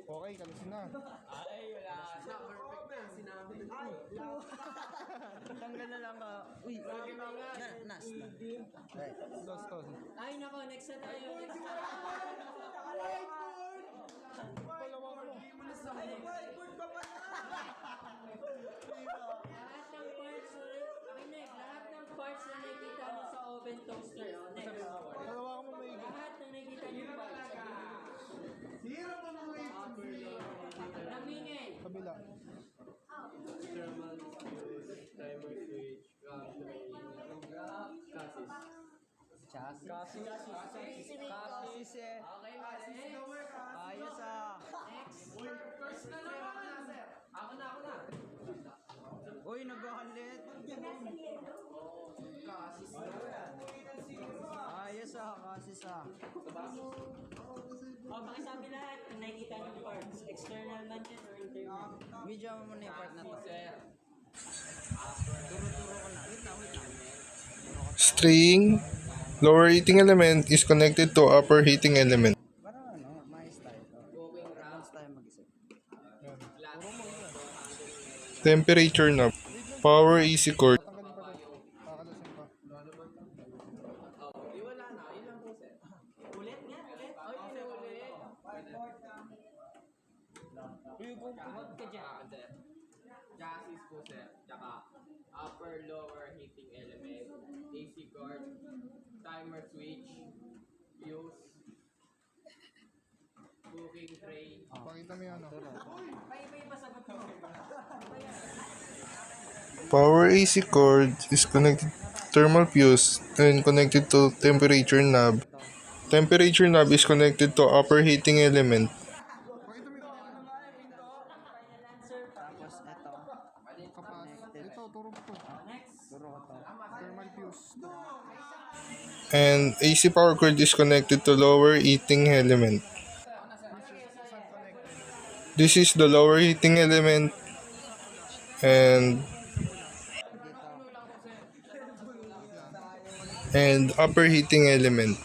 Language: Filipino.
Okay, kalusin na. Ay, wala na. Perfect na. Sinabi na. Ay, Tanggal na lang ka. Uy, nas na. Right. Tos. Ay, nako, next na tayo. Next na. Lahat ng parts na nakikita mo sa oven toaster, oh. Next. Dalawa mo may Lahat ng nakikita niyo parts. Namingin. kabila. thermal fuse, timer switch, chassis. Kasis eh. Okay, next. Ayos ah. Next. First na naman, sir. Ako na. Uy, naghahalit. Ayos ah, kasis ah. Oh, pakisabi lahat kung nakikita niyo parts. External man yan or internal. Video mo muna yung part na to. Sir. Turo-turo ko na. Wait lang. String. Lower heating element is connected to upper heating element. Parang ano, mais tayo. Cooking ramp. Tapos tayo mag-isip. Temperature knob. Power AC cord. Di wala na. Yun lang po, sir. Ulit nga, ulit. Uy, huwag ka dyan. Chassis po, sir. Tsaka upper lower heating element, AC cord, timer switch, fuse, cooking tray. Pakita mo yan. Iba sagot mo. Power AC cord is connected to thermal fuse and connected to temperature knob. Temperature knob is connected to upper heating element. Tapos ito. Connected. Next. Turo ko to. And AC power cord is connected to lower heating element. This is the lower heating element and upper heating element.